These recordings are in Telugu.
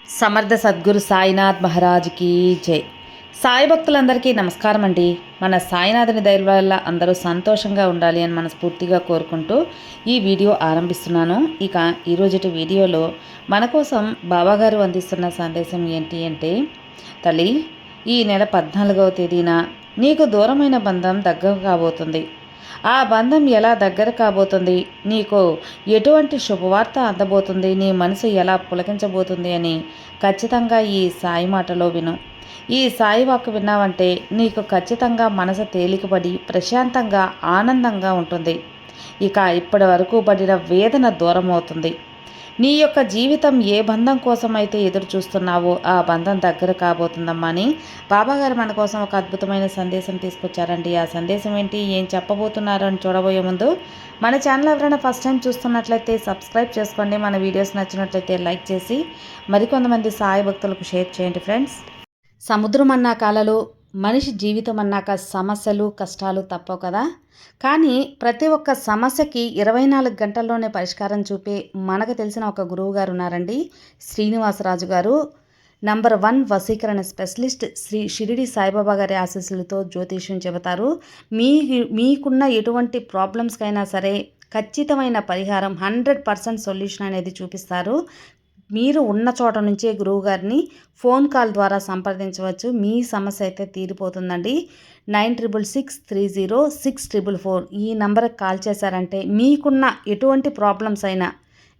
సమర్థ సద్గురు సాయినాథ్ మహారాజ్కి జై. సాయి భక్తులందరికీ నమస్కారం అండి. మన సాయినాథుని దయ వల్ల అందరూ సంతోషంగా ఉండాలి అని మనస్ఫూర్తిగా కోరుకుంటూ ఈ వీడియో ఆరంభిస్తున్నాను. ఇక ఈరోజుటి వీడియోలో మన కోసం బాబాగారు అందిస్తున్న సందేశం ఏంటి అంటే, తల్లి, ఈ నెల 14వ తేదీన నీకు దూరమైన బంధం దగ్గర కాబోతుంది. ఆ బంధం ఎలా దగ్గర కాబోతుంది, నీకు ఎటువంటి శుభవార్త అందబోతుంది, నీ మనసు ఎలా పులకించబోతుంది అని ఖచ్చితంగా ఈ సాయి మాటలో విను. ఈ సాయి వాక్కు విన్నావంటే నీకు ఖచ్చితంగా మనసు తేలికపడి ప్రశాంతంగా ఆనందంగా ఉంటుంది. ఇక ఇప్పటి వరకు పడిన వేదన దూరం అవుతుంది. నీ యొక్క జీవితం ఏ బంధం కోసం అయితే ఎదురు చూస్తున్నావో ఆ బంధం దగ్గర కాబోతుందమ్మా అని బాబాగారు మన కోసం ఒక అద్భుతమైన సందేశం తీసుకొచ్చారండి. ఆ సందేశం ఏంటి, ఏం చెప్పబోతున్నారో అని చూడబోయే ముందు మన ఛానల్ ఎవరైనా ఫస్ట్ టైం చూస్తున్నట్లయితే సబ్స్క్రైబ్ చేసుకోండి. మన వీడియోస్ నచ్చినట్లయితే లైక్ చేసి మరికొంతమంది సాయి భక్తులకు షేర్ చేయండి ఫ్రెండ్స్. సముద్రం అన్నాక అలలు, మనిషి జీవితం అన్నాక సమస్యలు కష్టాలు తప్పవు కదా. కానీ ప్రతి ఒక్క సమస్యకి 24 గంటల్లోనే పరిష్కారం చూపే మనకు తెలిసిన ఒక గురువు గారు ఉన్నారండి, శ్రీనివాసరాజు గారు. నంబర్ 1 వశీకరణ స్పెషలిస్ట్. శ్రీ షిరిడి సాయిబాబా గారి ఆశీస్సులతో జ్యోతిష్యం చెబుతారు. మీకున్న ఎటువంటి ప్రాబ్లమ్స్కైనా సరే ఖచ్చితమైన పరిహారం 100% సొల్యూషన్ అనేది చూపిస్తారు. మీరు ఉన్న చోట నుంచే గురువుగారిని ఫోన్ కాల్ ద్వారా సంప్రదించవచ్చు. మీ సమస్య అయితే తీరిపోతుందండి. 96630644 ఈ నంబర్కి కాల్ చేశారంటే మీకున్న ఎటువంటి ప్రాబ్లమ్స్ అయినా,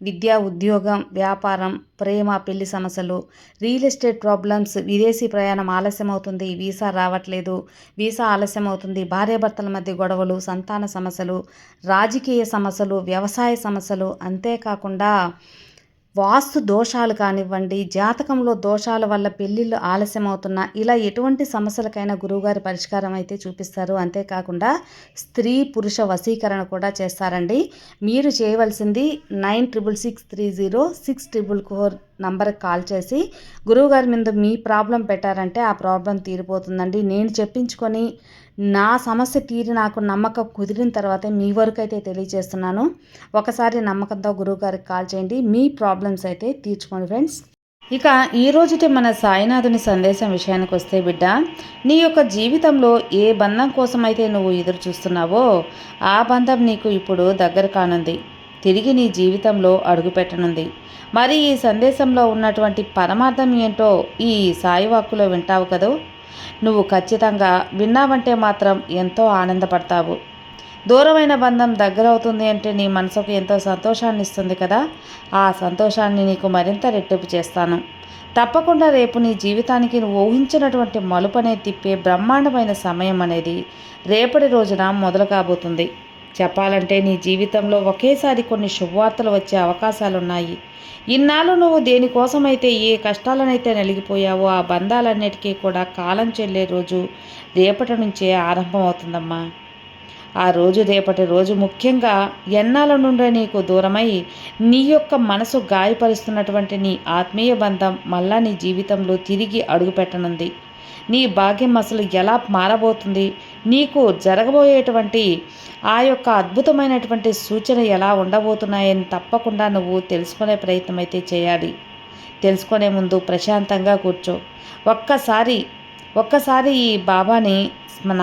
విద్య, ఉద్యోగం, వ్యాపారం, ప్రేమ, పెళ్లి సమస్యలు, రియల్ ఎస్టేట్ ప్రాబ్లమ్స్, విదేశీ ప్రయాణం ఆలస్యం అవుతుంది, వీసా రావట్లేదు, వీసా ఆలస్యం అవుతుంది, భార్యాభర్తల మధ్య గొడవలు, సంతాన సమస్యలు, రాజకీయ సమస్యలు, వ్యవసాయ సమస్యలు, అంతేకాకుండా వాస్తు దోషాలు కానివ్వండి, జాతకంలో దోషాల వల్ల పెళ్ళిళ్ళు ఆలస్యం అవుతున్నా, ఇలా ఎటువంటి సమస్యలకైనా గురువుగారి పరిష్కారం అయితే చూపిస్తారు. అంతేకాకుండా స్త్రీ పురుష వశీకరణ కూడా చేస్తారండి. మీరు చేయవలసింది 96630644 నంబర్కి కాల్ చేసి గురువుగారి మీద మీ ప్రాబ్లం పెట్టారంటే ఆ ప్రాబ్లం తీరిపోతుందండి. నేను చెప్పించుకొని నా సమస్య తీరి నాకు నమ్మకం కుదిరిన తర్వాత మీ వరకు అయితే తెలియజేస్తున్నాను. ఒకసారి నమ్మకంతో గురువుగారికి కాల్ చేయండి, మీ ప్రాబ్లమ్స్ అయితే తీర్చుకోండి ఫ్రెండ్స్. ఇక ఈరోజుటే మన సాయినాథుని సందేశం విషయానికి వస్తే, బిడ్డ, నీ యొక్క జీవితంలో ఏ బంధం కోసం అయితే నువ్వు ఎదురు చూస్తున్నావో ఆ బంధం నీకు ఇప్పుడు దగ్గర కానుంది, తిరిగి నీ జీవితంలో అడుగుపెట్టనుంది. మరి ఈ సందేశంలో ఉన్నటువంటి పరమార్థం ఏంటో ఈ సాయి వాక్కులో వింటావు కదూ. నువ్వు ఖచ్చితంగా విన్నావంటే మాత్రం ఎంతో ఆనందపడతావు. దూరమైన బంధం దగ్గర అవుతుంది అంటే నీ మనసుకు ఎంతో సంతోషాన్ని ఇస్తుంది కదా. ఆ సంతోషాన్ని నీకు మరింత రెట్టింపు చేస్తాను. తప్పకుండా రేపు నీ జీవితానికి నువ్వు ఊహించినటువంటి మలుపనే తిప్పే బ్రహ్మాండమైన సమయం అనేది రేపటి రోజున మొదలు కాబోతుంది. చెప్పాలంటే నీ జీవితంలో ఒకేసారి కొన్ని శుభవార్తలు వచ్చే అవకాశాలున్నాయి. ఇన్నాళ్ళు నువ్వు దేనికోసమైతే ఏ కష్టాలనైతే నలిగిపోయావో ఆ బంధాలన్నిటికీ కూడా కాలం చెల్లే రోజు రేపటి నుంచే ఆరంభం అవుతుందమ్మా. ఆ రోజు రేపటి రోజు ముఖ్యంగా ఎన్నాళ్ళ నుండే నీకు దూరమై నీ యొక్క మనసు గాయపరుస్తున్నటువంటి నీ ఆత్మీయ బంధం మళ్ళా నీ జీవితంలో తిరిగి అడుగుపెట్టనుంది. నీ భాగ్యం అసలు ఎలా మారబోతుంది, నీకు జరగబోయేటువంటి ఆ యొక్క అద్భుతమైనటువంటి సూచన ఎలా ఉండబోతున్నాయని తప్పకుండా నువ్వు తెలుసుకునే ప్రయత్నం అయితే చేయాలి. తెలుసుకునే ముందు ప్రశాంతంగా కూర్చో. ఒక్కసారి ఈ బాబాని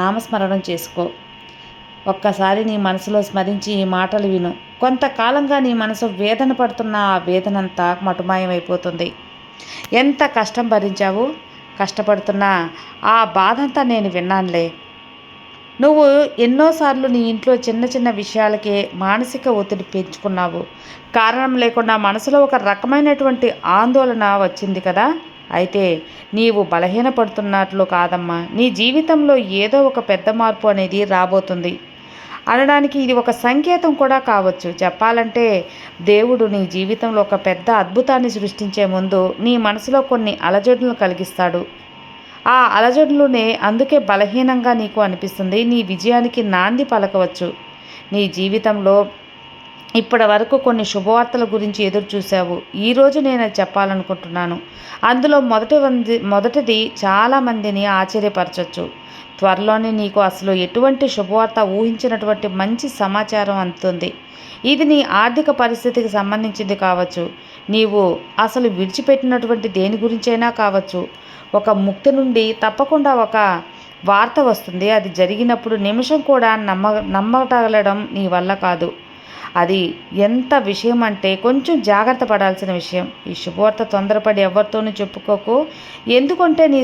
నామస్మరణం చేసుకో. ఒక్కసారి నీ మనసులో స్మరించి ఈ మాటలు విను. కొంతకాలంగా నీ మనసు వేదన పడుతున్న ఆ వేదనంతా మటుమాయమైపోతుంది. ఎంత కష్టం భరించావు, కష్టపడుతున్నా ఆ బాధంతా నేను విన్నానులే. నువ్వు ఎన్నోసార్లు నీ ఇంట్లో చిన్న చిన్న విషయాలకే మానసిక ఒత్తిడి పెంచుకున్నావు. కారణం లేకుండా మనసులో ఒక రకమైనటువంటి ఆందోళన వచ్చింది కదా. అయితే నీవు బలహీనపడుతున్నట్లు కాదమ్మా, నీ జీవితంలో ఏదో ఒక పెద్ద మార్పు అనేది రాబోతుంది అనడానికి ఇది ఒక సంకేతం కూడా కావచ్చు. చెప్పాలంటే దేవుడు నీ జీవితంలో ఒక పెద్ద అద్భుతాన్ని సృష్టించే ముందు నీ మనసులో కొన్ని అలజడులను కలిగిస్తాడు. ఆ అలజడులునే అందుకే బలహీనంగా నీకు అనిపిస్తుంది. నీ విజయానికి నాంది పలకవచ్చు. నీ జీవితంలో ఇప్పటి వరకు కొన్ని శుభవార్తల గురించి ఎదురు చూశావు. ఈరోజు నేను చెప్పాలనుకుంటున్నాను. అందులో మొదటిది చాలామందిని ఆశ్చర్యపరచవచ్చు. త్వరలోనే నీకు అసలు ఎటువంటి శుభవార్త ఊహించినటువంటి మంచి సమాచారం అందుతుంది. ఇది నీ ఆర్థిక పరిస్థితికి సంబంధించింది కావచ్చు, నీవు అసలు విడిచిపెట్టినటువంటి దేని గురించైనా కావచ్చు. ఒక ముక్తి నుండి తప్పకుండా ఒక వార్త వస్తుంది. అది జరిగినప్పుడు నిమిషం కూడా నమ్మగలడం నీ వల్ల కాదు. అది ఎంత విషయం అంటే కొంచెం జాగ్రత్త పడాల్సిన విషయం. ఈ శుభవార్త తొందరపడి ఎవరితోనూ చెప్పుకోకు. ఎందుకంటే నీ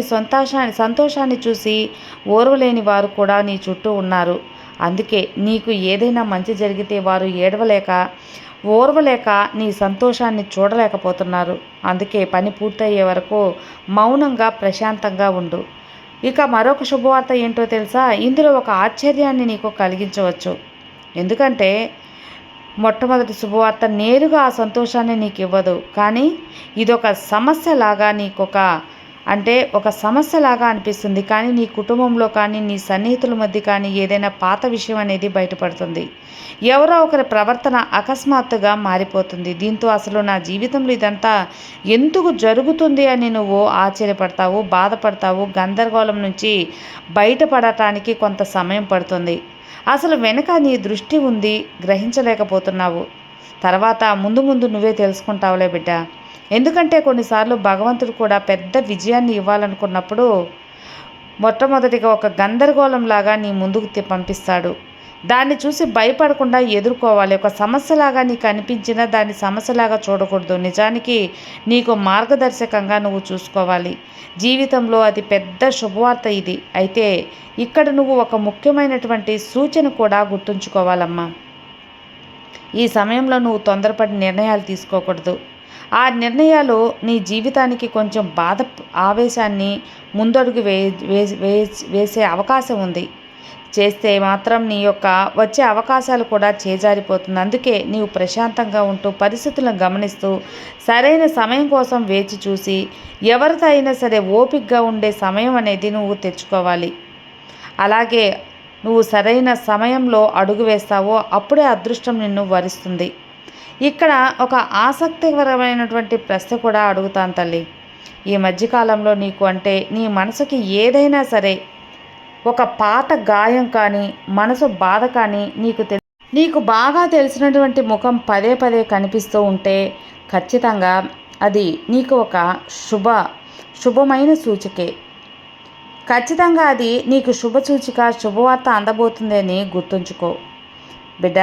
సంతోషాన్ని చూసి ఓర్వలేని వారు కూడా నీ చుట్టూ ఉన్నారు. అందుకే నీకు ఏదైనా మంచి జరిగితే వారు ఓర్వలేక నీ సంతోషాన్ని చూడలేకపోతున్నారు. అందుకే పని పూర్తయ్యే వరకు మౌనంగా ప్రశాంతంగా ఉండు. ఇక మరొక శుభవార్త ఏంటో తెలుసా? ఇందులో ఒక ఆశ్చర్యాన్ని నీకు కలిగించవచ్చు. ఎందుకంటే మొట్టమొదటి శుభవార్త నేరుగా ఆ సంతోషాన్ని నీకు ఇవ్వదు, కానీ ఇదొక సమస్యలాగా ఒక సమస్యలాగా అనిపిస్తుంది. కానీ నీ కుటుంబంలో కానీ నీ సన్నిహితుల మధ్య కానీ ఏదైనా పాత విషయం అనేది బయటపడుతుంది. ఎవరో ఒకరి ప్రవర్తన అకస్మాత్తుగా మారిపోతుంది. దీంతో అసలు నా జీవితంలో ఇదంతా ఎందుకు జరుగుతుంది అని నువ్వు ఆశ్చర్యపడతావు, బాధపడతావు. గందరగోళం నుంచి బయటపడటానికి కొంత సమయం పడుతుంది. అసలు వెనక నీ దృష్టి ఉంది, గ్రహించలేకపోతున్నావు. తర్వాత ముందు ముందు నువ్వే తెలుసుకుంటావులే బిడ్డ. ఎందుకంటే కొన్నిసార్లు భగవంతుడు కూడా పెద్ద విజయాన్ని ఇవ్వాలనుకున్నప్పుడు మొట్టమొదటిగా ఒక గందరగోళంలాగా నీ ముందుకు పంపిస్తాడు. దాన్ని చూసి భయపడకుండా ఎదుర్కోవాలి. ఒక సమస్యలాగా నీకు అనిపించినా దాన్ని సమస్యలాగా చూడకూడదు. నిజానికి నీకు మార్గదర్శకంగా నువ్వు చూసుకోవాలి. జీవితంలో అతి పెద్ద శుభవార్త ఇది. అయితే ఇక్కడ నువ్వు ఒక ముఖ్యమైనటువంటి సూచన కూడా గుర్తుంచుకోవాలమ్మా. ఈ సమయంలో నువ్వు తొందరపడి నిర్ణయాలు తీసుకోకూడదు. ఆ నిర్ణయాలు నీ జీవితానికి కొంచెం ఆవేశాన్ని ముందడుగు వేసే అవకాశం ఉంది. చేస్తే మాత్రం నీ యొక్క వచ్చే అవకాశాలు కూడా చేజారిపోతుంది. అందుకే నీవు ప్రశాంతంగా ఉంటూ పరిస్థితులను గమనిస్తూ సరైన సమయం కోసం వేచి చూసి ఎవరితో అయినా సరే ఓపికగా ఉండే సమయం అనేది నువ్వు తెచ్చుకోవాలి. అలాగే నువ్వు సరైన సమయంలో అడుగు వేస్తావో అప్పుడే అదృష్టం నిన్ను వరిస్తుంది. ఇక్కడ ఒక ఆసక్తికరమైనటువంటి ప్రశ్న కూడా అడుగుతాను తల్లి. ఈ మధ్యకాలంలో నీకు అంటే నీ మనసుకి ఏదైనా సరే ఒక పాత గాయం కానీ మనసు బాధ కానీ నీకు బాగా తెలిసినటువంటి ముఖం పదే పదే కనిపిస్తూ ఉంటే ఖచ్చితంగా అది నీకు ఒక శుభమైన సూచికే. ఖచ్చితంగా అది నీకు శుభవార్త అందబోతుంది అని గుర్తుంచుకో బిడ్డ.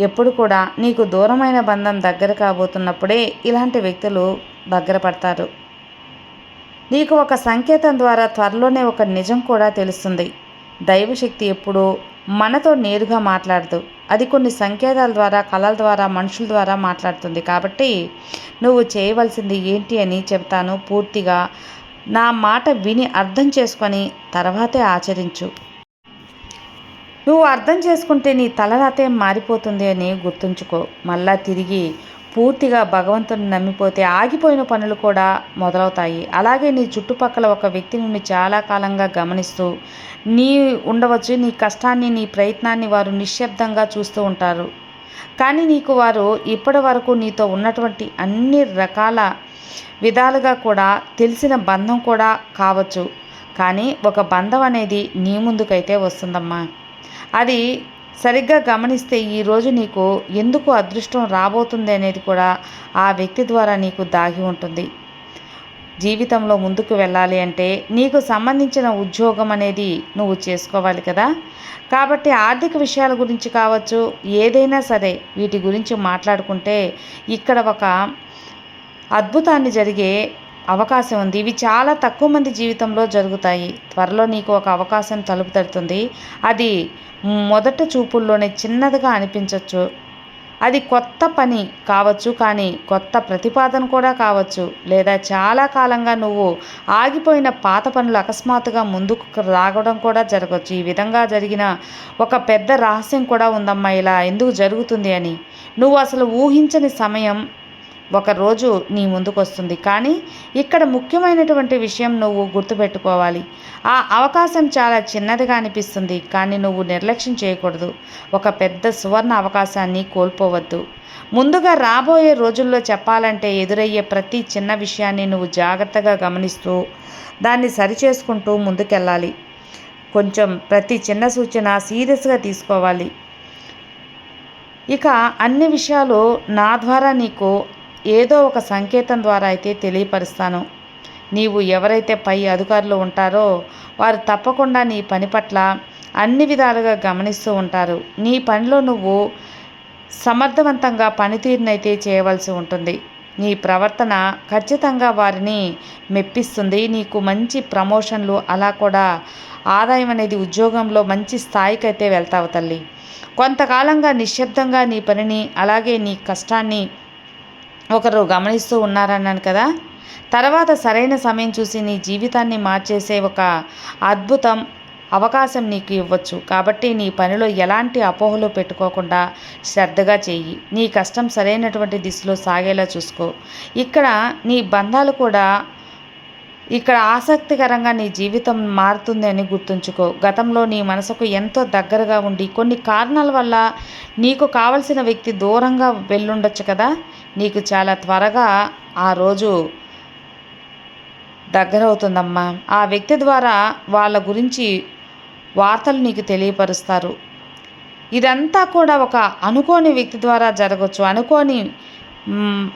ఎప్పుడు కూడా నీకు దూరమైన బంధం దగ్గర కాబోతున్నప్పుడే ఇలాంటి వ్యక్తులు దగ్గర పడతారు. నీకు ఒక సంకేతం ద్వారా త్వరలోనే ఒక నిజం కూడా తెలుస్తుంది. దైవశక్తి ఎప్పుడూ మనతో నేరుగా మాట్లాడదు. అది కొన్ని సంకేతాల ద్వారా, కళల ద్వారా, మనుషుల ద్వారా మాట్లాడుతుంది. కాబట్టి నువ్వు చేయవలసింది ఏంటి అని చెప్తాను. పూర్తిగా నా మాట విని అర్థం చేసుకొని తర్వాతే ఆచరించు. నువ్వు అర్థం చేసుకుంటే నీ తలరాతే మారిపోతుంది అని గుర్తుంచుకో. మళ్ళా తిరిగి పూర్తిగా భగవంతుని నమ్మిపోతే ఆగిపోయిన పనులు కూడా మొదలవుతాయి. అలాగే నీ చుట్టుపక్కల ఒక వ్యక్తి నిన్ను చాలా కాలంగా గమనిస్తూ ఉండవచ్చు. నీ కష్టాన్ని, నీ ప్రయత్నాన్ని వారు నిశ్శబ్దంగా చూస్తూ ఉంటారు. కానీ నీకు వారు ఇప్పటి వరకు నీతో ఉన్నటువంటి అన్ని రకాల విధాలుగా కూడా తెలిసిన బంధం కూడా కావచ్చు. కానీ ఒక బంధం అనేది నీ ముందుకైతే వస్తుందమ్మా. అది సరిగ్గా గమనిస్తే ఈరోజు నీకు ఎందుకు అదృష్టం రాబోతుంది అనేది కూడా ఆ వ్యక్తి ద్వారా నీకు దాగి ఉంటుంది. జీవితంలో ముందుకు వెళ్ళాలి అంటే నీకు సంబంధించిన ఉద్యోగం అనేది నువ్వు చేసుకోవాలి కదా. కాబట్టి ఆర్థిక విషయాల గురించి కావచ్చు, ఏదైనా సరే వీటి గురించి మాట్లాడుకుంటే ఇక్కడ ఒక అద్భుతాన్ని జరిగే అవకాశం ఉంది. ఇవి చాలా తక్కువ మంది జీవితంలో జరుగుతాయి. త్వరలో నీకు ఒక అవకాశం తలుపు తడుతుంది. అది మొదట చూపుల్లోనే చిన్నదిగా అనిపించవచ్చు. అది కొత్త పని కావచ్చు, కానీ కొత్త ప్రతిపాదన కూడా కావచ్చు. లేదా చాలా కాలంగా నువ్వు ఆగిపోయిన పాత పనులు అకస్మాత్తుగా ముందుకు రావడం కూడా జరగవచ్చు. ఈ విధంగా జరిగిన ఒక పెద్ద రహస్యం కూడా ఉందమ్మా. ఇలా ఎందుకు జరుగుతుంది అని నువ్వు అసలు ఊహించని సమయం ఒకరోజు నీ ముందుకు వస్తుంది. కానీ ఇక్కడ ముఖ్యమైనటువంటి విషయం నువ్వు గుర్తుపెట్టుకోవాలి. ఆ అవకాశం చాలా చిన్నదిగా అనిపిస్తుంది, కానీ నువ్వు నిర్లక్ష్యం చేయకూడదు. ఒక పెద్ద సువర్ణ అవకాశాన్ని కోల్పోవద్దు. ముందుగా రాబోయే రోజుల్లో చెప్పాలంటే ఎదురయ్యే ప్రతి చిన్న విషయాన్ని నువ్వు జాగ్రత్తగా గమనిస్తూ దాన్ని సరిచేసుకుంటూ ముందుకెళ్ళాలి. కొంచెం ప్రతి చిన్న సూచన సీరియస్గా తీసుకోవాలి. ఇక అన్ని విషయాలు నా ద్వారా నీకు ఏదో ఒక సంకేతం ద్వారా అయితే తెలియపరుస్తాను. నీవు ఎవరైతే పై అధికారులు ఉంటారో వారు తప్పకుండా నీ పని పట్ల అన్ని విధాలుగా గమనిస్తూ ఉంటారు. నీ పనిలో నువ్వు సమర్థవంతంగా పనితీరునైతే చేయవలసి ఉంటుంది. నీ ప్రవర్తన ఖచ్చితంగా వారిని మెప్పిస్తుంది. నీకు మంచి ప్రమోషన్లు, అలా కూడా ఆదాయం అనేది ఉద్యోగంలో మంచి స్థాయికి అయితే వెళ్తావు తల్లి. కొంతకాలంగా నిశ్శబ్దంగా నీ పనిని, అలాగే నీ కష్టాన్ని ఒకరు గమనిస్తూ ఉన్నారన్నాను కదా. తర్వాత సరైన సమయం చూసి నీ జీవితాన్ని మార్చేసే ఒక అద్భుతం అవకాశం నీకు ఇవ్వచ్చు. కాబట్టి నీ పనిలో ఎలాంటి అపోహలు పెట్టుకోకుండా శ్రద్ధగా చెయ్యి. నీ కష్టం సరైనటువంటి దిశలో సాగేలా చూసుకో. ఇక్కడ నీ బంధాలు కూడా ఇక్కడ ఆసక్తికరంగా నీ జీవితం మారుతుంది అని గుర్తుంచుకో. గతంలో నీ మనసుకు ఎంతో దగ్గరగా ఉండి కొన్ని కారణాల వల్ల నీకు కావలసిన వ్యక్తి దూరంగా వెళ్ళుండొచ్చు కదా. నీకు చాలా త్వరగా ఆ రోజు దగ్గరవుతుందమ్మా. ఆ వ్యక్తి ద్వారా వాళ్ళ గురించి వార్తలు నీకు తెలియపరుస్తారు. ఇదంతా కూడా ఒక అనుకోని వ్యక్తి ద్వారా జరగచ్చు, అనుకోని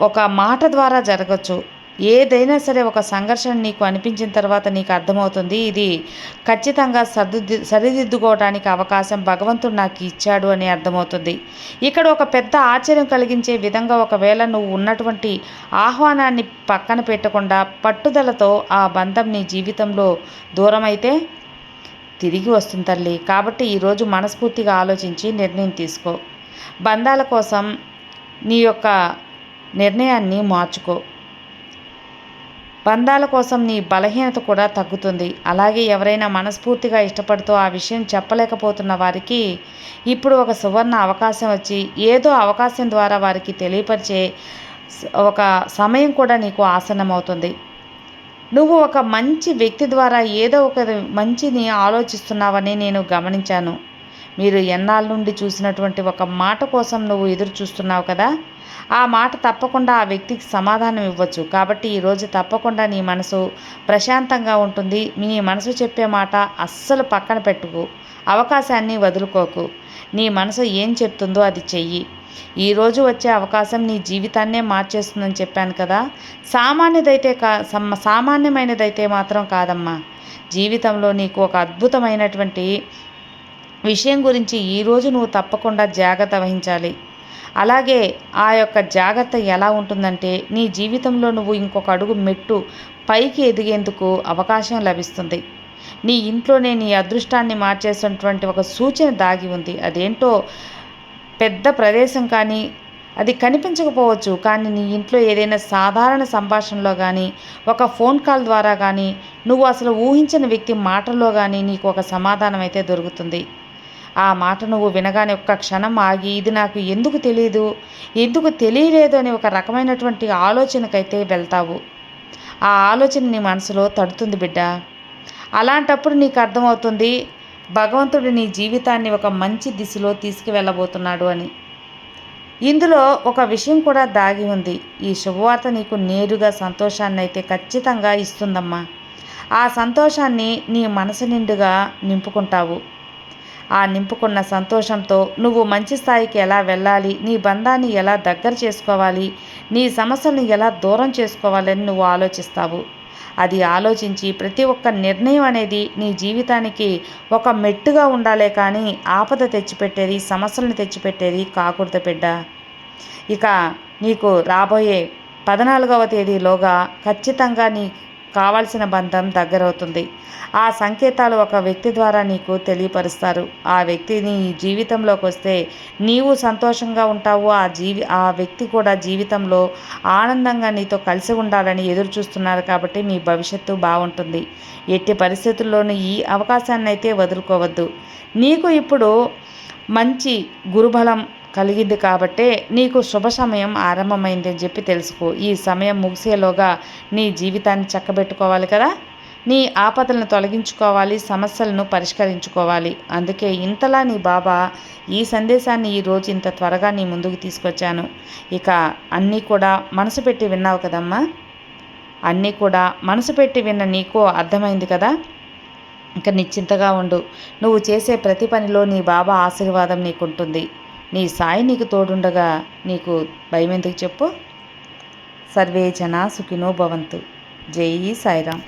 ఒక మాట ద్వారా జరగచ్చు. ఏదైనా సరే ఒక సంఘర్షణ నీకు అనిపించిన తర్వాత నీకు అర్థమవుతుంది ఇది ఖచ్చితంగా సరిదిద్దుకోవడానికి అవకాశం భగవంతుడు నాకు ఇచ్చాడు అని అర్థమవుతుంది. ఇక్కడ ఒక పెద్ద ఆశ్చర్యం కలిగించే విధంగా ఒకవేళ నువ్వు ఉన్నటువంటి ఆహ్వానాన్ని పక్కన పెట్టకుండా పట్టుదలతో ఆ బంధం నీ జీవితంలో దూరమైతే తిరిగి వస్తుంది తల్లి. కాబట్టి ఈరోజు మనస్ఫూర్తిగా ఆలోచించి నిర్ణయం తీసుకో. బంధాల కోసం నీ యొక్క నిర్ణయాన్ని మార్చుకో. బంధాల కోసం నీ బలహీనత కూడా తగ్గుతుంది. అలాగే ఎవరైనా మనస్ఫూర్తిగా ఇష్టపడుతూ ఆ విషయం చెప్పలేకపోతున్న వారికి ఇప్పుడు ఒక సువర్ణ అవకాశం వచ్చి ఏదో అవకాశం ద్వారా వారికి తెలియపరిచే ఒక సమయం కూడా నీకు ఆసన్నమవుతుంది. నువ్వు ఒక మంచి వ్యక్తి ద్వారా ఏదో ఒక మంచిని ఆలోచిస్తున్నావని నేను గమనించాను. మీరు ఎన్నాళ్ళ నుండి చూసినటువంటి ఒక మాట కోసం నువ్వు ఎదురు చూస్తున్నావు కదా. ఆ మాట తప్పకుండా ఆ వ్యక్తికి సమాధానం ఇవ్వచ్చు. కాబట్టి ఈరోజు తప్పకుండా నీ మనసు ప్రశాంతంగా ఉంటుంది. నీ మనసు చెప్పే మాట అస్సలు పక్కన పెట్టుకు, అవకాశాన్ని వదులుకోకు. నీ మనసు ఏం చెప్తుందో అది చెయ్యి. ఈరోజు వచ్చే అవకాశం నీ జీవితాన్నే మార్చేస్తుందని చెప్పాను కదా. సామాన్యమైనదైతే మాత్రం కాదమ్మా. జీవితంలో నీకు ఒక అద్భుతమైనటువంటి విషయం గురించి ఈరోజు నువ్వు తప్పకుండా జాగ్రత్త వహించాలి. అలాగే ఆ యొక్క జాగ్రత్త ఎలా ఉంటుందంటే నీ జీవితంలో నువ్వు ఇంకొక అడుగు మెట్టు పైకి ఎదిగేందుకు అవకాశం లభిస్తుంది. నీ ఇంట్లోనే నీ అదృష్టాన్ని మార్చేసినటువంటి ఒక సూచన దాగి ఉంది. అదేంటో పెద్ద ప్రదేశం కానీ అది కనిపించకపోవచ్చు, కానీ నీ ఇంట్లో ఏదైనా సాధారణ సంభాషణలో కానీ ఒక ఫోన్ కాల్ ద్వారా కానీ నువ్వు అసలు ఊహించిన వ్యక్తి మాటల్లో కానీ నీకు ఒక సమాధానం అయితే దొరుకుతుంది. ఆ మాట నువ్వు వినగానే ఒక్క క్షణం ఆగి ఇది నాకు ఎందుకు తెలియలేదు అని ఒక రకమైనటువంటి ఆలోచనకైతే వెళ్తావు. ఆ ఆలోచన నీ మనసులో తడుతుంది బిడ్డ. అలాంటప్పుడు నీకు అర్థమవుతుంది భగవంతుడు నీ జీవితాన్ని ఒక మంచి దిశలో తీసుకువెళ్ళబోతున్నాడు అని. ఇందులో ఒక విషయం కూడా దాగి ఉంది. ఈ శుభవార్త నీకు నేరుగా సంతోషాన్ని అయితే ఖచ్చితంగా ఇస్తుందమ్మా. ఆ సంతోషాన్ని నీ మనసు నిండుగా నింపుకుంటావు. ఆ నింపుకున్న సంతోషంతో నువ్వు మంచి స్థాయికి ఎలా వెళ్ళాలి, నీ బంధాన్ని ఎలా దగ్గర చేసుకోవాలి, నీ సమస్యలను ఎలా దూరం చేసుకోవాలని నువ్వు ఆలోచిస్తావు. అది ఆలోచించి ప్రతి ఒక్క నిర్ణయం అనేది నీ జీవితానికి ఒక మెట్టుగా ఉండాలే కానీ ఆపద తెచ్చిపెట్టేది, సమస్యలను తెచ్చిపెట్టేది కాకూడదు బిడ్డ. ఇక నీకు రాబోయే 14వ తేదీలోగా ఖచ్చితంగా నీ కావాల్సిన బంధం దగ్గరవుతుంది. ఆ సంకేతాలు ఒక వ్యక్తి ద్వారా నీకు తెలియపరుస్తారు. ఆ వ్యక్తి నీ జీవితంలోకి వస్తే నీవు సంతోషంగా ఉంటావు. ఆ వ్యక్తి కూడా జీవితంలో ఆనందంగా నీతో కలిసి ఉండాలని ఎదురు చూస్తున్నారు. కాబట్టి మీ భవిష్యత్తు బాగుంటుంది. ఎట్టి పరిస్థితుల్లోనూ ఈ అవకాశాన్ని అయితే వదులుకోవద్దు. నీకు ఇప్పుడు మంచి గురుబలం కలిగింది కాబట్టే నీకు శుభ సమయం ఆరంభమైందని చెప్పి తెలుసుకో. ఈ సమయం ముగిసేలోగా నీ జీవితాన్ని చక్కబెట్టుకోవాలి కదా. నీ ఆపదలను తొలగించుకోవాలి, సమస్యలను పరిష్కరించుకోవాలి. అందుకే ఇంతలా నీ బాబా ఈ సందేశాన్ని ఈరోజు ఇంత త్వరగా నీ ముందుకు తీసుకొచ్చాను. ఇక అన్నీ కూడా మనసు పెట్టి విన్నావు కదమ్మా. అన్నీ కూడా మనసు పెట్టి విన్న నీకు అర్థమైంది కదా. ఇంకా నిశ్చింతగా ఉండు. నువ్వు చేసే ప్రతి పనిలో నీ బాబా ఆశీర్వాదం నీకుంటుంది. నీ సాయి నీకు తోడుండగా నీకు భయం ఎందుకు చెప్పు. సర్వే జనా సుఖినో భవంతు. జై సాయిరామ్.